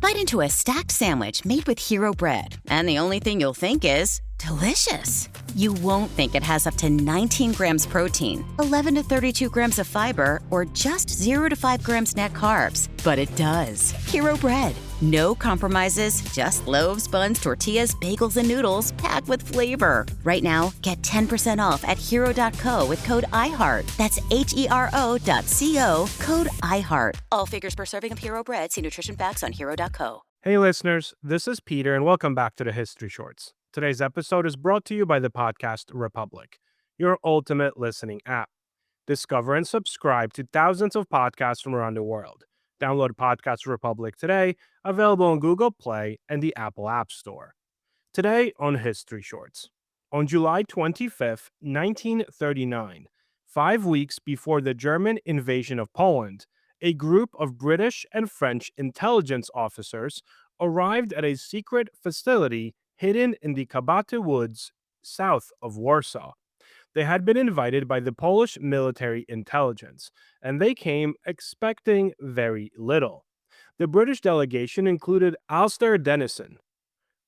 Bite into a stacked sandwich made with Hero Bread, and the only thing you'll think is delicious. You won't think it has up to 19 grams protein, 11 to 32 grams of fiber, or just 0 to 5 grams net carbs. But it does. Hero Bread. No compromises, just loaves, buns, tortillas, bagels, and noodles packed with flavor. Right now, get 10% off at hero.co with code IHEART. That's HERO.co, code IHEART. All figures per serving of Hero Bread. See nutrition facts on hero.co. Hey listeners, this is Peter and welcome back to the History Shorts. Today's episode is brought to you by the podcast Republic, your ultimate listening app. Discover and subscribe to thousands of podcasts from around the world. Download Podcast Republic today, available on Google Play and the Apple App Store. Today on History Shorts. On July 25th, 1939, 5 weeks before the German invasion of Poland, a group of British and French intelligence officers arrived at a secret facility hidden in the Kabaty Woods south of Warsaw. They had been invited by the Polish military intelligence, and they came expecting very little. The British delegation included Alistair Denison,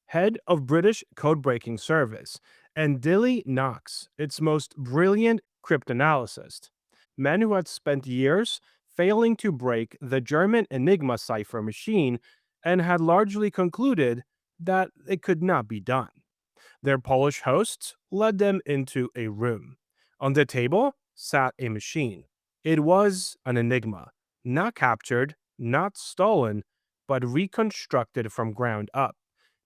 head of British code-breaking service, and Dilly Knox, its most brilliant cryptanalyst, men who had spent years failing to break the German Enigma cipher machine and had largely concluded that it could not be done. Their Polish hosts led them into a room. On the table sat a machine. It was an Enigma, not captured, not stolen, but reconstructed from ground up,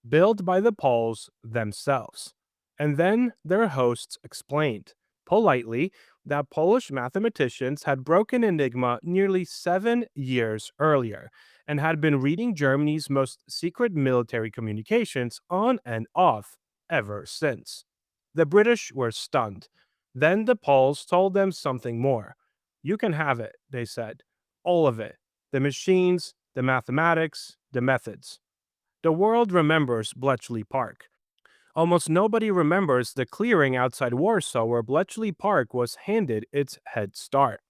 built by the Poles themselves. And then their hosts explained, politely, that Polish mathematicians had broken Enigma nearly 7 years earlier and had been reading Germany's most secret military communications on and off ever since. The British were stunned. Then the Poles told them something more. You can have it, they said. All of it. The machines, the mathematics, the methods. The world remembers Bletchley Park. Almost nobody remembers the clearing outside Warsaw where Bletchley Park was handed its head start.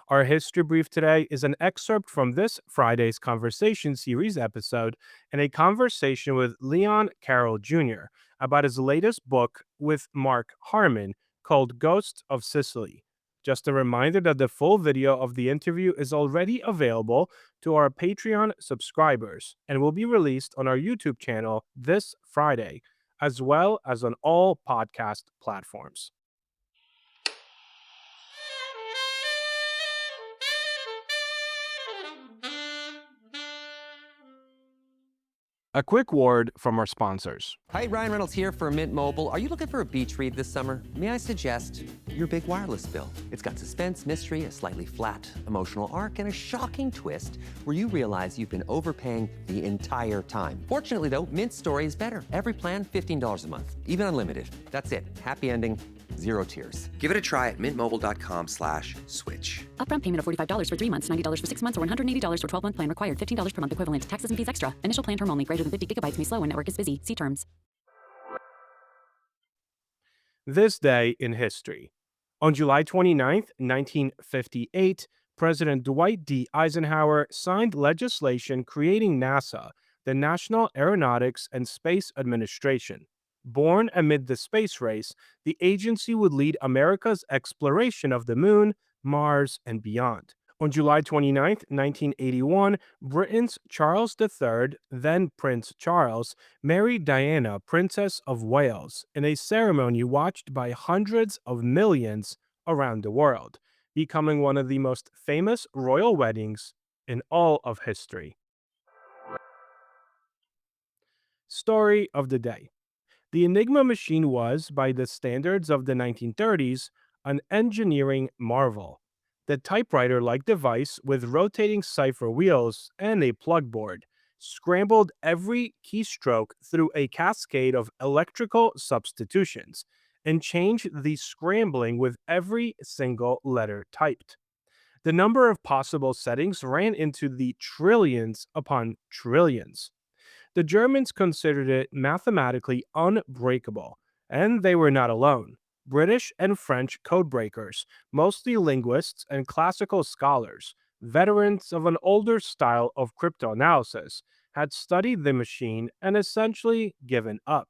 Our history brief today is an excerpt from this Friday's Conversation series episode and a conversation with Leon Carroll Jr. about his latest book with Mark Harmon called Ghosts of Sicily. Just a reminder that the full video of the interview is already available to our Patreon subscribers and will be released on our YouTube channel this Friday, as well as on all podcast platforms. A quick word from our sponsors. Hi, Ryan Reynolds here for Mint Mobile. Are you looking for a beach read this summer? May I suggest your big wireless bill? It's got suspense, mystery, a slightly flat emotional arc, and a shocking twist where you realize you've been overpaying the entire time. Fortunately, though, Mint's story is better. Every plan, $15 a month, even unlimited. That's it. Happy ending. Zero tears. Give it a try at mintmobile.com/switch. Upfront payment of $45 for 3 months, $90 for 6 months, or $180 for 12-month plan required. $15 per month equivalent. Taxes and fees extra. Initial plan term only. Greater than 50 gigabytes may slow when network is busy. See terms. This day in history. On July 29, 1958, President Dwight D. Eisenhower signed legislation creating NASA, the National Aeronautics and Space Administration. Born amid the space race, the agency would lead America's exploration of the moon, Mars, and beyond. On July 29, 1981, Britain's Charles III, then Prince Charles, married Diana, Princess of Wales, in a ceremony watched by hundreds of millions around the world, becoming one of the most famous royal weddings in all of history. Story of the day. The Enigma machine was, by the standards of the 1930s, an engineering marvel. The typewriter-like device with rotating cipher wheels and a plug board scrambled every keystroke through a cascade of electrical substitutions and changed the scrambling with every single letter typed. The number of possible settings ran into the trillions upon trillions. The Germans considered it mathematically unbreakable, and they were not alone. British and French codebreakers, mostly linguists and classical scholars, veterans of an older style of cryptanalysis, had studied the machine and essentially given up.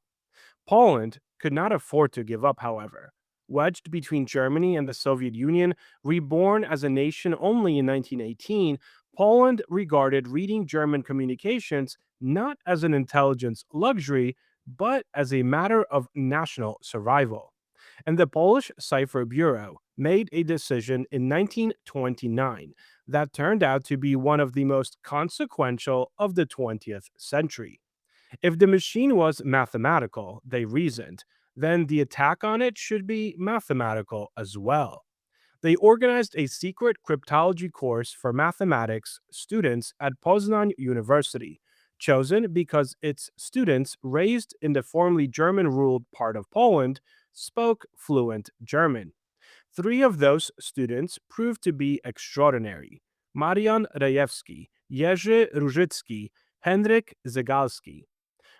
Poland could not afford to give up, however. Wedged between Germany and the Soviet Union, reborn as a nation only in 1918, Poland regarded reading German communications not as an intelligence luxury, but as a matter of national survival. And the Polish Cipher Bureau made a decision in 1929 that turned out to be one of the most consequential of the 20th century. If the machine was mathematical, they reasoned, then the attack on it should be mathematical as well. They organized a secret cryptology course for mathematics students at Poznan University, chosen because its students, raised in the formerly German ruled part of Poland, spoke fluent German. Three of those students proved to be extraordinary: Marian Rejewski, Jerzy Różycki, Henryk Zygalski.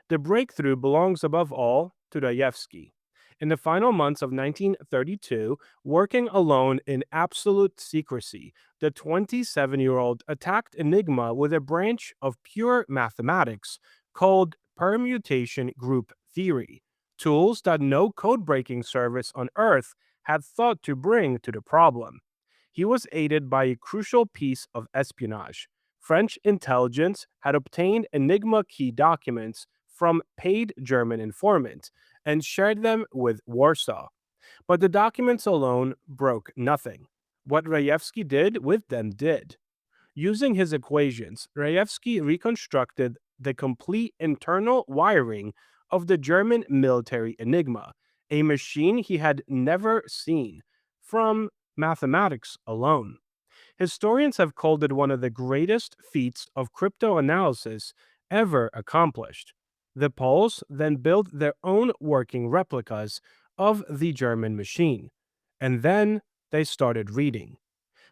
The breakthrough belongs above all to Rejewski. In the final months of 1932, working alone in absolute secrecy, the 27-year-old attacked Enigma with a branch of pure mathematics called permutation group theory, tools that no code-breaking service on Earth had thought to bring to the problem. He was aided by a crucial piece of espionage. French intelligence had obtained Enigma key documents from paid German informants and shared them with Warsaw. But the documents alone broke nothing. What Rejewski did with them did. Using his equations, Rejewski reconstructed the complete internal wiring of the German military Enigma, a machine he had never seen, from mathematics alone. Historians have called it one of the greatest feats of cryptoanalysis ever accomplished. The Poles then built their own working replicas of the German machine, and then they started reading.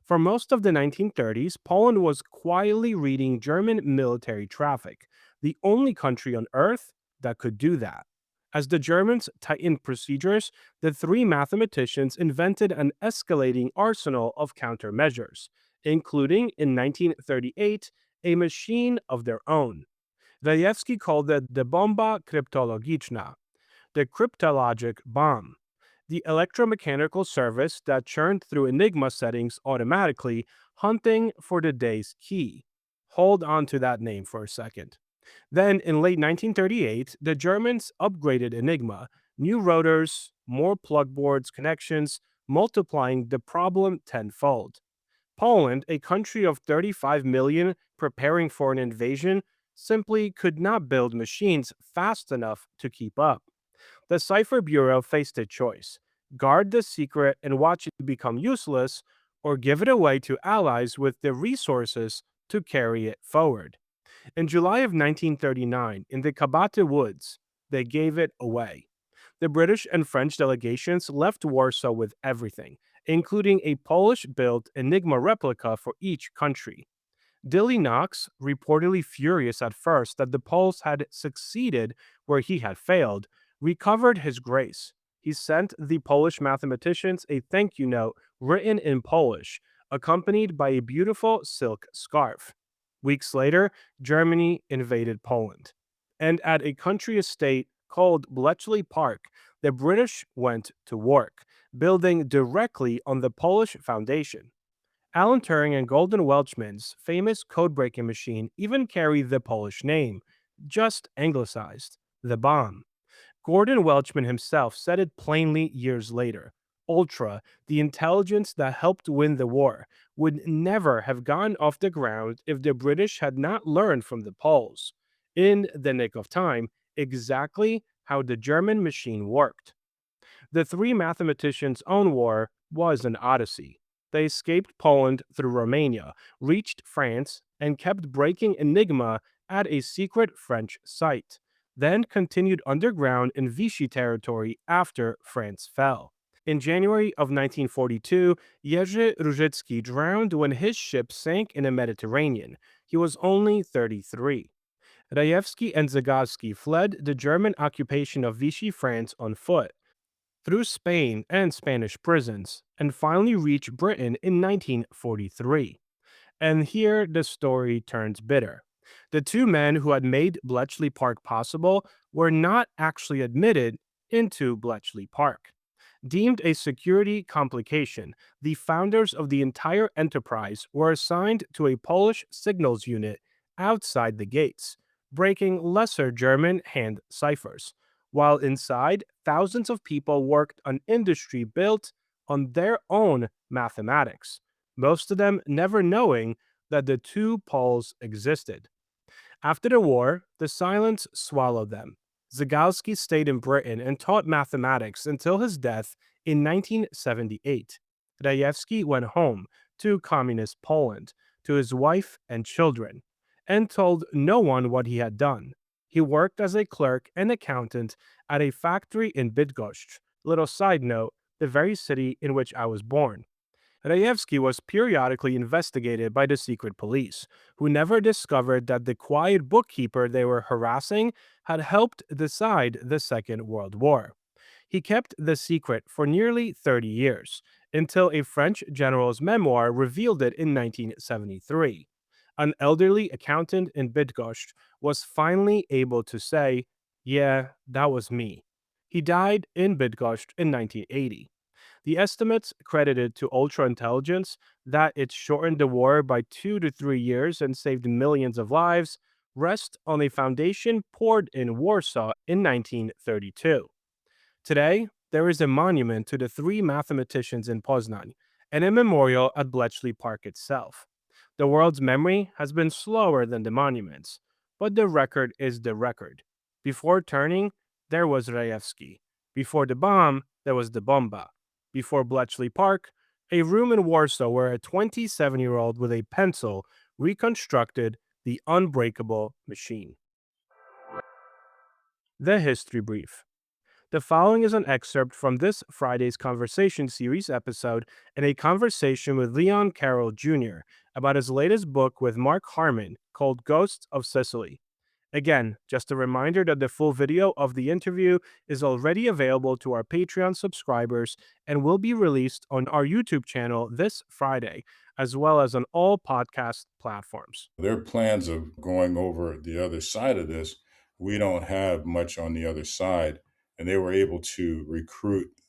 For most of the 1930s, Poland was quietly reading German military traffic, the only country on Earth that could do that. As the Germans tightened procedures, the three mathematicians invented an escalating arsenal of countermeasures, including in 1938 a machine of their own. Rejewski called it the bomba kryptologiczna, the cryptologic bomb, the electromechanical service that churned through Enigma settings automatically, hunting for the day's key. Hold on to that name for a second. Then, in late 1938, the Germans upgraded Enigma, new rotors, more plug boards connections, multiplying the problem tenfold. Poland, a country of 35 million preparing for an invasion, simply could not build machines fast enough to keep up. The Cipher Bureau faced a choice: guard the secret and watch it become useless, or give it away to allies with the resources to carry it forward. In July of 1939, in the Kabate Woods, they gave it away. The British and French delegations left Warsaw with everything, including a Polish-built Enigma replica for each country. Dilly Knox, reportedly furious at first that the Poles had succeeded where he had failed, recovered his grace. He sent the Polish mathematicians a thank you note written in Polish, accompanied by a beautiful silk scarf. Weeks later, Germany invaded Poland. And at a country estate called Bletchley Park, the British went to work, building directly on the Polish foundation. Alan Turing and Gordon Welchman's famous code-breaking machine even carry the Polish name, just anglicized: the bomb. Gordon Welchman himself said it plainly years later. Ultra, the intelligence that helped win the war, would never have gone off the ground if the British had not learned from the Poles, in the nick of time, exactly how the German machine worked. The three mathematicians' own war was an odyssey. They escaped Poland through Romania, reached France, and kept breaking Enigma at a secret French site, then continued underground in Vichy territory after France fell. In January of 1942, Jerzy Różycki drowned when his ship sank in the Mediterranean. He was only 33. Rejewski and Zygalski fled the German occupation of Vichy France on foot, through Spain and Spanish prisons, and finally reached Britain in 1943. And here the story turns bitter. The two men who had made Bletchley Park possible were not actually admitted into Bletchley Park. Deemed a security complication, the founders of the entire enterprise were assigned to a Polish signals unit outside the gates, breaking lesser German hand ciphers. While inside, thousands of people worked on industry built on their own mathematics, most of them never knowing that the two poles existed. After the war, the silence swallowed them. Rejewski stayed in Britain and taught mathematics until his death in 1978. Rejewski went home to communist Poland, to his wife and children, and told no one what he had done. He worked as a clerk and accountant at a factory in Bydgoszcz. Little side note, the very city in which I was born. Rejewski was periodically investigated by the secret police, who never discovered that the quiet bookkeeper they were harassing had helped decide the Second World War. He kept the secret for nearly 30 years, until a French general's memoir revealed it in 1973. An elderly accountant in Bydgoszcz was finally able to say, "Yeah, that was me." He died in Bydgoszcz in 1980. The estimates credited to ultra-intelligence that it shortened the war by 2 to 3 years and saved millions of lives rest on a foundation poured in Warsaw in 1932. Today, there is a monument to the three mathematicians in Poznań and a memorial at Bletchley Park itself. The world's memory has been slower than the monuments, but the record is the record. Before turning, there was Rejewski. Before the bomb, there was the bomba. Before Bletchley Park, a room in Warsaw where a 27-year-old with a pencil reconstructed the unbreakable machine. The History Brief. The following is an excerpt from this Friday's Conversation series episode and a conversation with Leon Carroll Jr. about his latest book with Mark Harmon called Ghosts of Sicily. Again, just a reminder that the full video of the interview is already available to our Patreon subscribers and will be released on our YouTube channel this Friday, as well as on all podcast platforms. Their plans of going over the other side of this, we don't have much on the other side. And they were able to recruit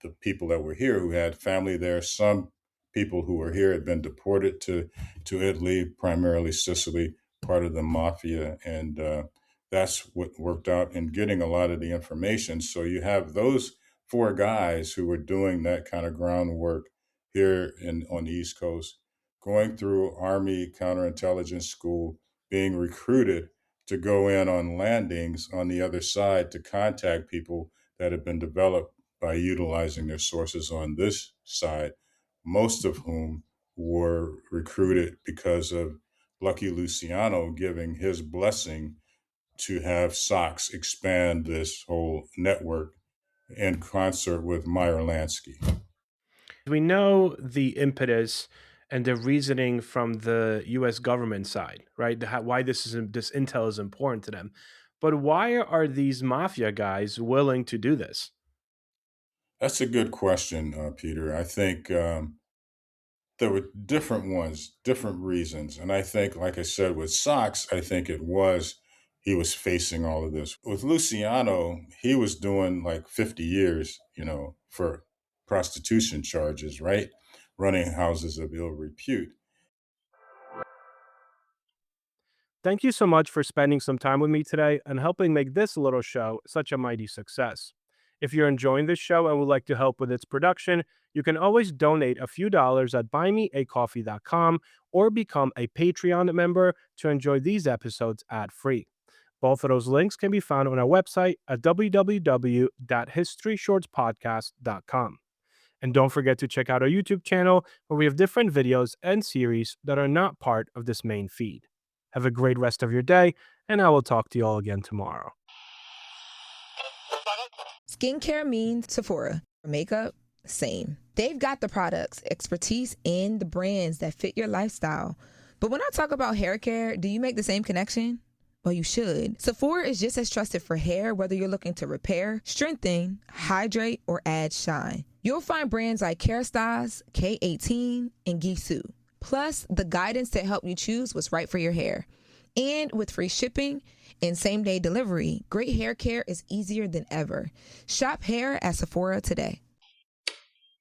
the people that were here who had family there. Some people who were here had been deported to Italy, primarily Sicily, part of the mafia. And that's what worked out in getting a lot of the information. So you have those four guys who were doing that kind of groundwork here on the East Coast, going through Army counterintelligence school, being recruited to go in on landings on the other side to contact people that have been developed by utilizing their sources on this side, most of whom were recruited because of Lucky Luciano giving his blessing to have SOX expand this whole network in concert with Meyer Lansky. We know the impetus and the reasoning from the U.S. government side, right? Why this intel is important to them. But why are these mafia guys willing to do this? That's a good question, Peter. I think there were different ones, different reasons. And I think, like I said, with SOX, I think he was facing all of this. With Luciano, he was doing like 50 years, for prostitution charges, right? Running houses of ill repute. Thank you so much for spending some time with me today and helping make this little show such a mighty success. If you're enjoying this show and would like to help with its production, you can always donate a few dollars at buymeacoffee.com or become a Patreon member to enjoy these episodes ad-free. Both of those links can be found on our website at www.historyshortspodcast.com. And don't forget to check out our YouTube channel where we have different videos and series that are not part of this main feed. Have a great rest of your day, and I will talk to you all again tomorrow. Skincare means Sephora. Makeup, same. They've got the products, expertise, and the brands that fit your lifestyle. But when I talk about hair care, do you make the same connection? Well, you should. Sephora is just as trusted for hair, whether you're looking to repair, strengthen, hydrate, or add shine. You'll find brands like Kerastase, K18, and Gisou. Plus, the guidance to help you choose what's right for your hair. And with free shipping and same-day delivery, great hair care is easier than ever. Shop hair at Sephora today.